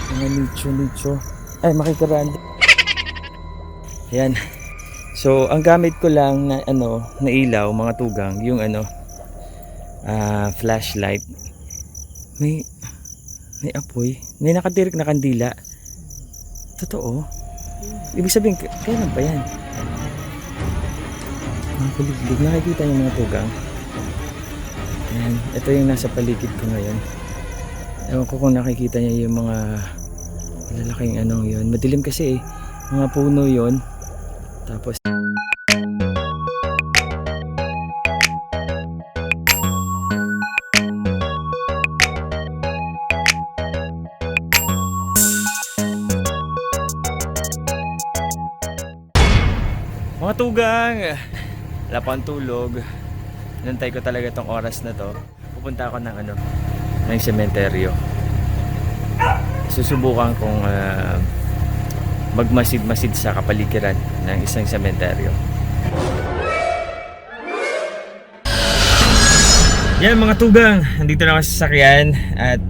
Mga nicho. Ay, makikiraan. Yan. So, ang gamit ko lang na na ilaw, mga tugang, yung flashlight. May apoy. May nakatirik na kandila. Totoo. Ibig sabihin, kailan pa yan? Mga kuliglig. Nakikita niyo mga tugang. Ayan. Ito yung nasa paligid ko ngayon. Ewan ko kung nakikita niya yung mga malalaking yun. Madilim kasi eh. Mga puno yun. Tapos mga tugang, wala pa ang tulog. Nantay ko talaga tong oras na to. Pupunta ako ng sementeryo. Susubukan kong magmasid-masid sa kapaligiran ng isang sementeryo. Yan mga tugang, nandito na ako sa sasakyan at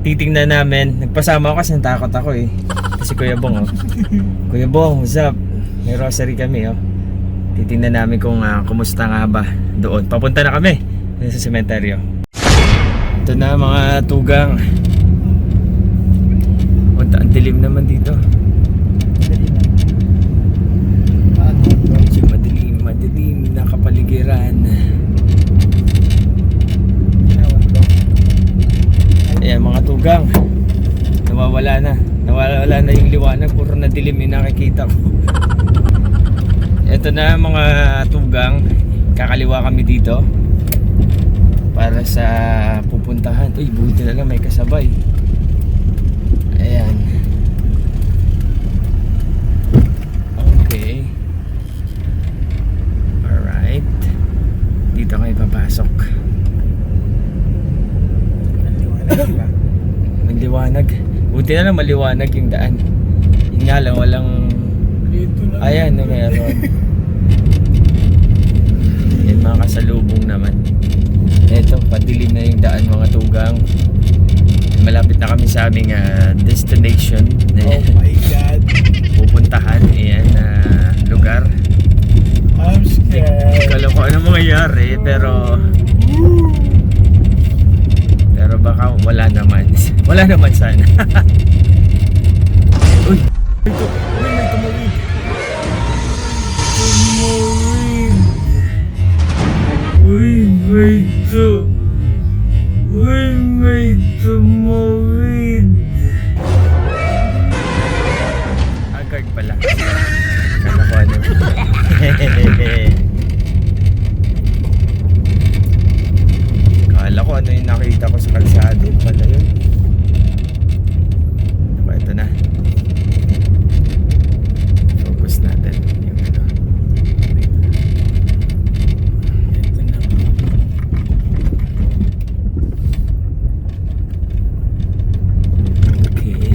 titingnan namin. Nagpasama ako kasi natakot ako eh. Kasi Kuya Bong Kuya Bong, what's up? May rosary kami Titingnan namin kung kumusta nga ba doon. Papunta na kami sa sementeryo. Ito na mga tugang. Ang dilim naman dito. Medyo madilim na kapaligiran. Ayan mga tugang, nawawala na yung liwanag. Puro na dilim yung nakikita ko. Ito na mga tugang, kakaliwa kami dito para sa pupuntahan. Uy, buti na lang may kasabay. Ayan. Okay. Alright. Dito kayo papasok. Maliwanag. Buti na lang maliwanag yung daan. Yun nga lang, walang... Ayan, meron. Yan, mga kasalubong naman. Ito, padilim na yung daan mga tugang. Malapit na kami sa aming destination. Oh my God. Pupuntahan. Ayan, lugar. I'm scared. Kala ko ano mangyayari, pero baka wala naman. Wala naman sana. Uy! Ito! Uy, may tumawid! Uy, may tumawid! Agad pala. Kala ko ano. Kala ko ano yung nakita ko sa kalsada pala yun. Diba, ito na. Focus natin yung ito na. Okay.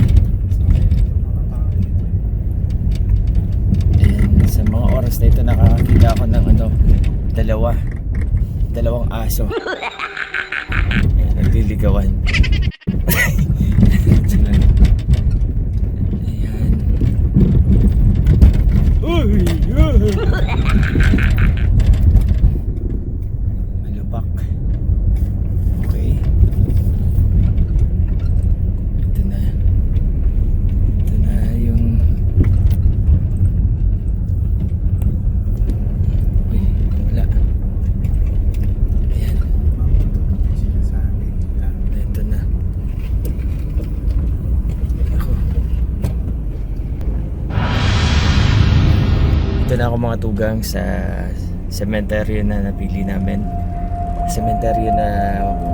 And sa mga oras na ito nakakakita ako ng dalawang aso. Nagliligawan. Ayan. Malubak. Okay. Ito na yung wala. Ayan. Ito na. Ako. Ito na ako mga tugang sa sementeryo na napili namin. Sementeryo na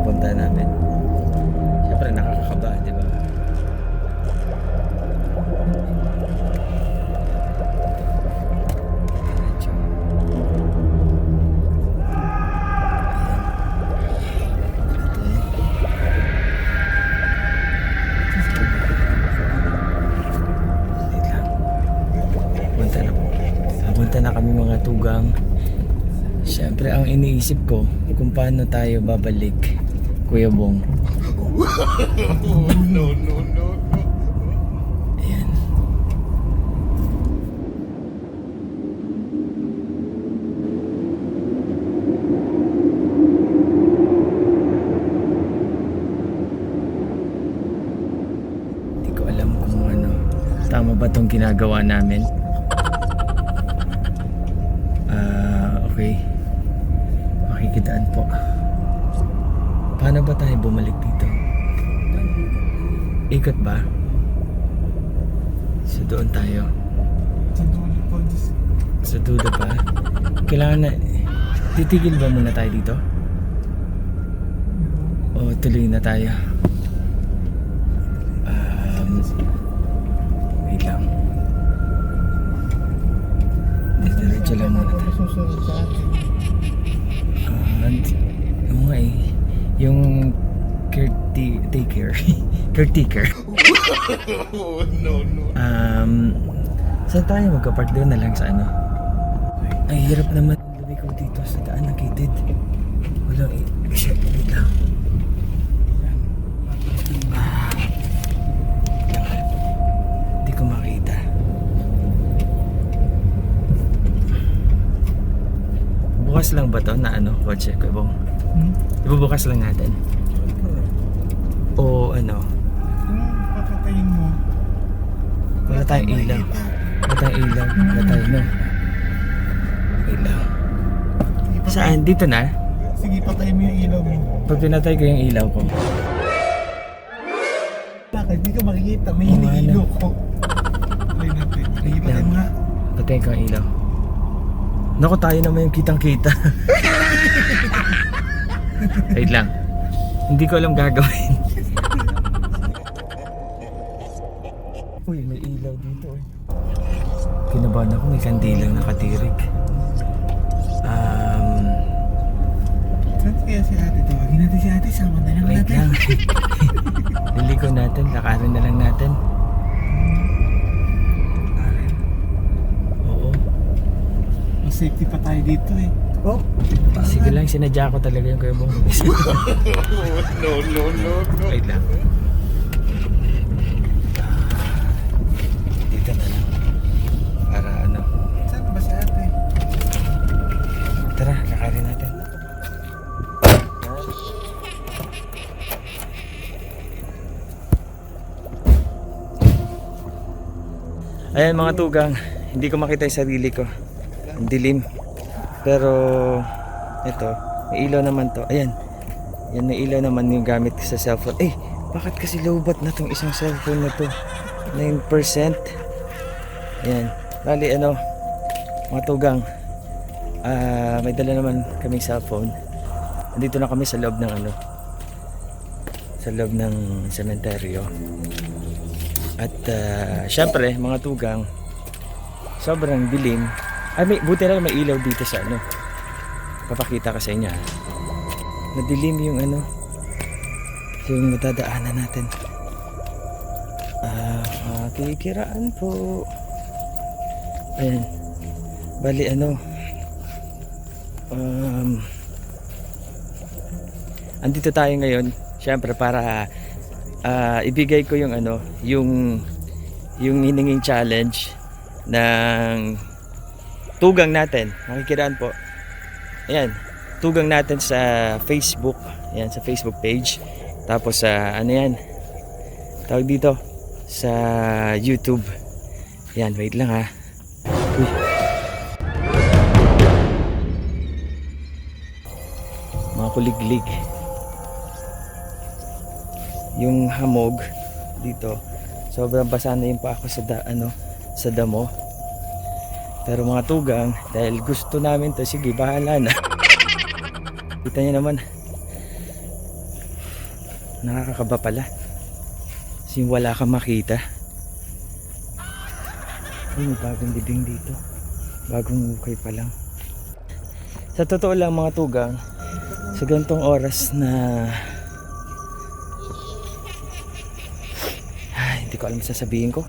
pupunta namin. Siyempre nakakakaba, di ba? Punta na kami mga tugang. Siyempre ang iniisip ko kung paano tayo babalik, Kuya Bong. No. Ayan. Hindi ko alam kung ano, tama ba tong ginagawa namin. Okay. Makikitaan po. Paano ba tayo bumalik dito? Ikot ba? So doon tayo. Sa dulo po. Sa dulo pa. Kailangan na... Titigil ba muna tayo dito? O tuloy na tayo? Wait lang. Diretso lang muna tayo. Susunod sa atin. Yung nga eh. Yung caretaker. Caretaker. No. Saan tayo magka-park doon na lang sa ano? Ay, hirap naman lumiko dito sa daan ng kitid. Walang shit, wait lang. Hindi ko makita. Bukas lang ba to na ano, kotse ko bong? Ibubukas lang natin. O ano, Yung papatayin mo. wala tayong ilaw. Wala tayong ilaw. Wala tayong no. Ilaw. Saan? Dito na? Sige, patayin mo yung ilaw mo. Pag pinatay ko yung ilaw ko. Bakit? Hindi ka makikita. May Oo, hiniilo ano? ko. Patayin natin. Sige, Wait patayin lang. mo nga. Patayin ko ang ilaw. Naku, tayo naman yung kitang-kita. Wait lang. Hindi ko alam gagawin. Uy, may ilaw dito eh. Kinabahan ako, may kandilang nakatirik. Saan kaya si ate? Tawagin natin si ate. Sama na lang Wait natin. lang. Liliko natin, lakarin na lang natin. Oo. Mas safety pa tayo dito eh. Oh? Sige lang, sinadya ko talaga yung kuya mong. No. Wait lang. Dito na lang. Para ano. Saan ba si ate? Tara, lakarin natin. Ayan mga tugang, hindi ko makita yung sarili ko. Ang dilim. Pero ito, may ilaw naman to. Ayan. Yan, may ilaw naman yung gamit ko sa cellphone. Eh, bakit kasi lowbat na tong isang cellphone na to? 9%. Ayan. Bali ano, mga tugang, may dala naman kaming cellphone. Nandito na kami sa loob ng ano, sa loob ng sementeryo. At syempre mga tugang, sobrang dilim. Ay, buti lang may ilaw dito sa ano. Papakita ko sa inyo. Madilim yung ano, yung nadadaanan natin. Makikiraan po. Ayan. Bali ano, andito tayo ngayon syempre para ibigay ko yung ano, yung hininging challenge ng tugang natin. Makikiraan po. Ayan, tugang natin sa Facebook. Ayan, sa Facebook page. Tapos sa ano yan, tawag dito, sa YouTube. Ayan, wait lang ha. Uy. Mga kuliglig. Yung hamog dito, sobrang basa na yung pa ako sa sa damo. Pero mga tugang, dahil gusto namin to, sige, bahala na. Kita nyo naman, nakakakaba pala. Kasi wala kang makita. Ay, may bagong bibing dito. Bagong ukay pa lang. Sa totoo lang mga tugang, sa ganitong oras na hindi ko alam sasabihin ko.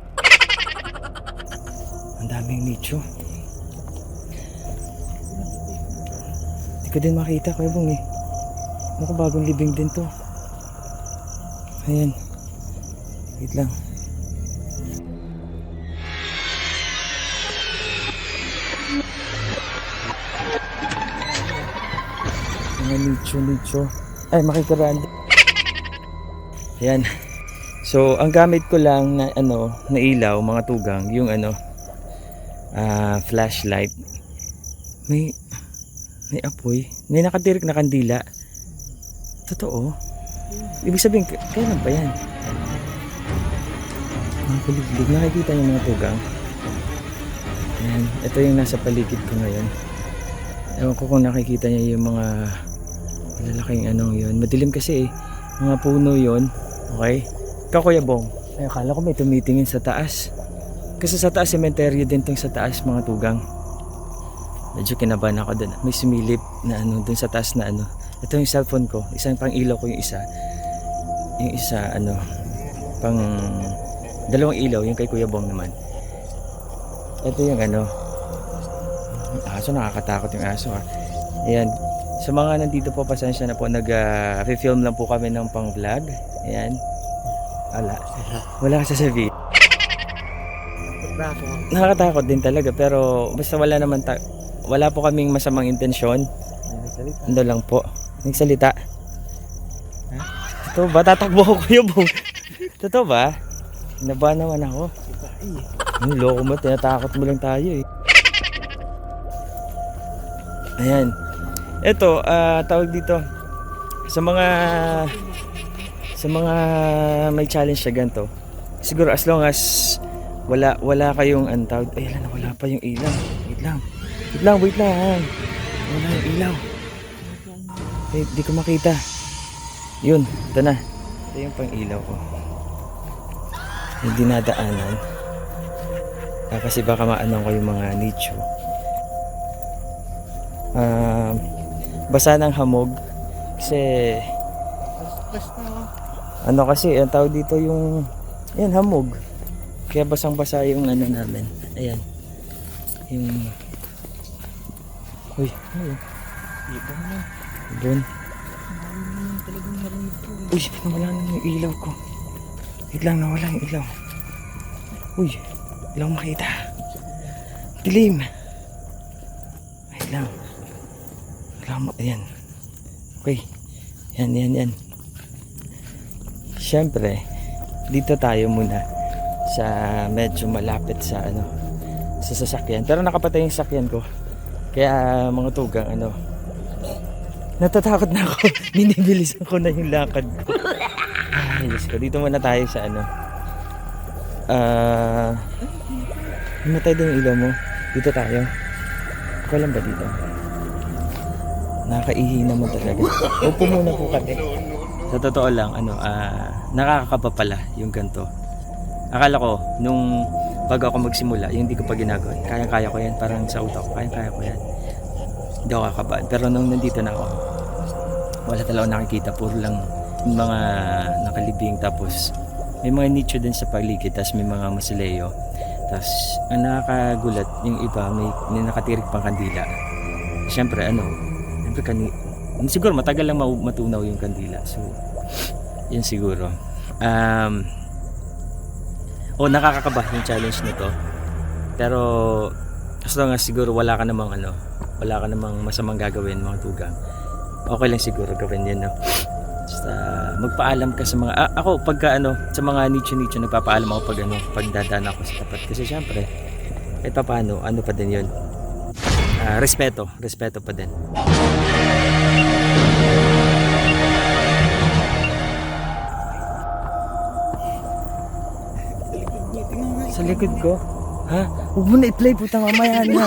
Ang daming nicho. Hindi ko din makita, Kuya Bong eh. Naku, bagong libing din to. Ayan. Wait lang. Mga nicho. Ay, makikiraan. Ayan. So, ang gamit ko lang na na ilaw, mga tugang, yung flashlight. May apoy. May nakatirik na kandila. Totoo. Ibig sabihin, kailan pa yan? Mga kuliglig. Nakikita niyo mga tugang. Ayan. Ito yung nasa paligid ko ngayon. Ewan ko kung nakikita niyo yung mga malalaking yun. Madilim kasi eh. Mga puno yun. Okay? Ikaw Kuya Bong. Ay, akala ko may tumitingin sa taas. Kasi sa taas, cemetery din tong sa taas mga tugang. Medyo kinabahan ako dun. May sumilip na dun sa taas na Ito yung cellphone ko. Isang pang ilaw ko yung isa. Yung isa pang dalawang ilaw. Yung kay Kuya Bong naman. Ito yung aso, nakakatakot yung aso ha. Ayan. Sa mga nandito po, pasensya na po. Nag-film lang po kami ng pang vlog. Ayan. Wala ka sasabihin. Nakakatakot din talaga. Pero basta wala po kaming masamang intensyon. Ando lang po. Nagsalita. Totoo ba? Tatakbo ko Kuya Bong. Totoo ba? Nabahan naman ako. Ang loko mo, tinatakot mo lang tayo eh. Ayan. Ito, tawag dito. Sa mga may challenge na ganito, siguro as long as wala kayong antawag. Ay, wala pa yung ilaw. Wait lang. Wala yung ilaw. Ay, di ko makita. Yun, ito na. Ito yung pang ilaw ko. Yung dinadaanan. Kasi baka maanong ko yung mga nicho. Basa ng hamog. Kasi kasi ang tawag dito yung hamog. Kaya basang-basa yung namin. Ayan. Yung ibon. Uy, nawala na yung ilaw ko. Wait lang, nawala yung ilaw. Uy, ilaw makita. Dilim. Wait lang. Ayan. Okay. Yan. Siyempre, dito tayo muna sa medyo malapit sa sa sasakyan. Pero nakapatay yung sasakyan ko. Kaya mga tugang natatakot na ako. Binibilisan ko na yung lakad ko. Ay, Diyos ko. Dito muna tayo sa namatay din yung ilaw mo. Dito tayo. Ikaw lang ba dito? Nakakaihi naman talaga. Upo muna po kami. Sa totoo lang, nakakakaba pala yung ganito. Akala ko, nung bago ako magsimula, yung hindi ko pa ginagawa, kaya ko yan, parang sa utak ko, kaya ko yan. Hindi ako kakabahan. Pero nung nandito na ako, wala talaga nakikita, puro lang yung mga nakalibing, tapos may mga nicho din sa paligid, tapos may mga mausoleo. Tapos, ang nakakagulat, yung iba, may nakatirik pang kandila. Siyempre, siguro matagal lang matunaw yung kandila. So, yun siguro. Nakakakaba yung challenge nito. Pero as long as siguro wala ka namang masamang gagawin mga tugang. Okay lang siguro gawin yan, no? Basta magpaalam ka sa mga ako pagka sa mga nicho nagpapaalam ako pag dadaan ako sa tapat kasi syempre kahit paano pa din yun. Respeto pa din. Sa likod ko? Ha? Huwag mo na i-play, puta, mamaya na.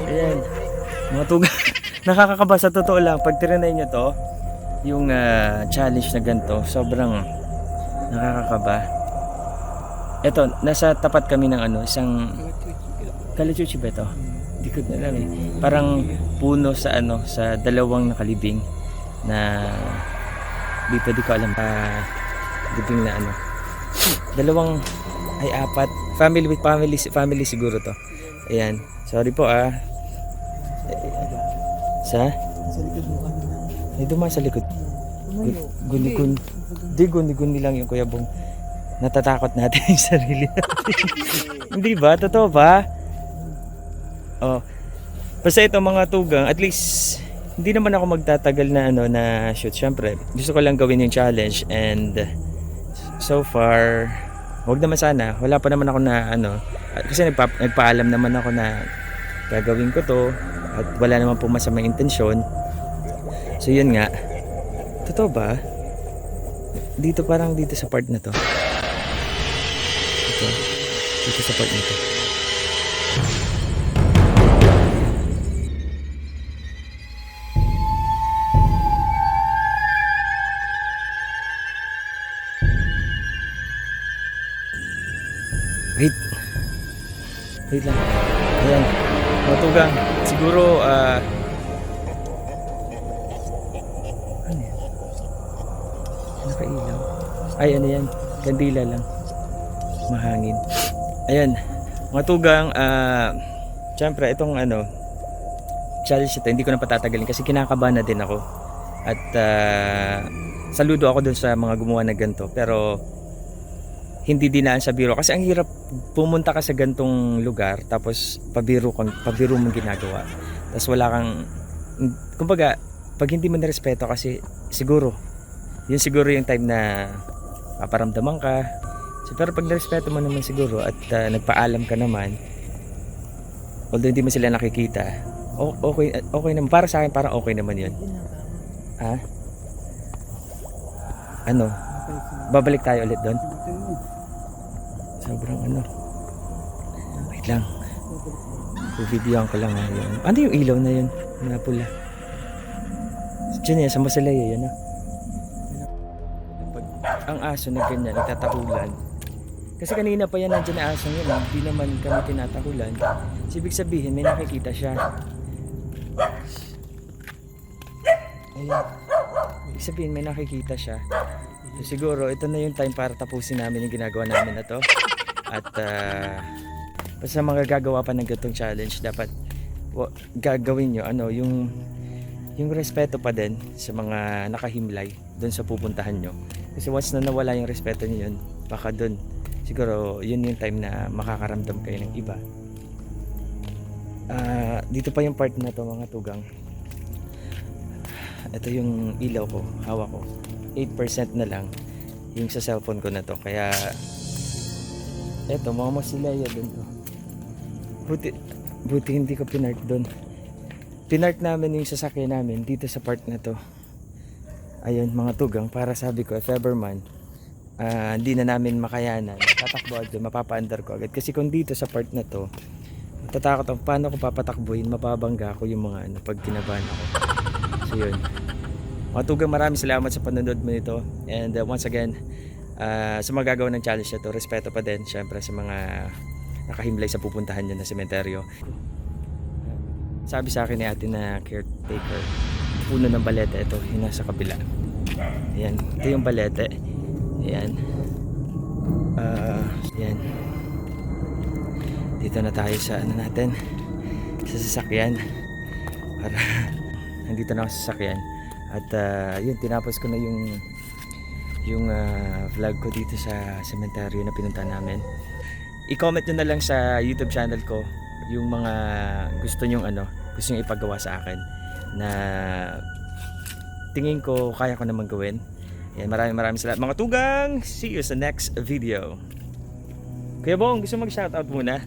Ayan. Mga tugang. Nakakakaba sa totoo lang. Pag tirinay nyo to, yung challenge na ganito, sobrang nakakakaba. Eto, nasa tapat kami ng isang Kalachuchi ba ito? Hindi ko na alam eh. Parang puno sa sa dalawang nakalibing na dito di ko alam libing na dalawang ay apat family siguro to. Ayan, sorry po sa likod mo kami. may dumaan sa likod. Guni-guni lang yung Kuya Bong. Natatakot natin yung sarili natin. Hindi ba? Totoo ba? Oh. Basta ito mga tugang, at least hindi naman ako magtatagal na na shoot. Syempre, gusto ko lang gawin yung challenge and so far, wag naman sana. Wala pa naman ako na kasi nagpaalam naman ako na gagawin ko to at wala naman po masamang intensyon. So yun nga. Totoo ba? Dito parang dito sa part na to. Dito sa part na to. Wait lang. Ayan. Matugang. Siguro, ano yan? Nakailaw. Ay, ano yan? Kandila lang. Mahangin. Ayan. Matugang, syempre, itong challenge ito, hindi ko na patatagalin kasi kinakabahan na din ako. At, saludo ako dun sa mga gumawa na ganito. Pero, hindi dinaan sa biro kasi ang hirap pumunta ka sa gantong lugar tapos pabiro mong ginagawa tapos wala kang kumbaga pag hindi mo nirespeto kasi siguro yung time na paparamdaman ka so, pero pag nirespeto mo naman siguro at nagpaalam ka naman although hindi mo sila nakikita okay naman para sa akin parang okay naman yun babalik tayo ulit doon. Sobrang wait lang. Videoan ko lang yun. Ano yung ilaw na yun? Na pula. Diyan yan, sa Masalaya yun Pag ang aso na ganyan, nagtatahulan. Kasi kanina pa yan nandiyan na aso yun. Hindi naman kami tinatahulan. Ibig sabihin, may nakikita siya. Ayan. Ibig sabihin, may nakikita siya. So, siguro ito na yung time para tapusin namin yung ginagawa namin na to at basta mga gagawa pa ng ganitong challenge dapat gagawin nyo yung respeto pa din sa mga nakahimlay dun sa pupuntahan nyo kasi once na nawala yung respeto nyo yun baka dun siguro yun yung time na makakaramdam kayo ng iba. Dito pa yung part na to mga tugang, ito yung ilaw ko, hawak ko 8% na lang yung sa cellphone ko na to kaya eto mga Masilaya dun to buti hindi ko pinark dun namin yung sasakyan namin dito sa part na to ayun mga tugang para sabi ko if ever man hindi na namin makayanan tatakbo agad mapapaandar ko agad kasi kung dito sa part na to matatakot ako paano ko papatakbuhin mapabangga ko yung mga pag kinabahan ako so yun mga tugang, maraming salamat sa panonood mo nito and once again sa mga gagawa ng challenge na to respeto pa din syempre sa mga nakahimlay sa pupuntahan nyo na sementeryo. Sabi sa akin ni ate na caretaker puno ng balete ito yung nasa kabila ayan ito yung balete ayan ayan dito na tayo sa natin sa sasakyan para nandito na ako sa sasakyan. At yun, tinapos ko na yung vlog ko dito sa sementeryo na pinunta namin. I-comment nyo na lang sa YouTube channel ko yung mga gusto nyong gusto nyong ipagawa sa akin na tingin ko kaya ko naman gawin. Yan, maraming salamat mga tugang. See you sa next video. Kuya Bong, gusto mag-shoutout muna?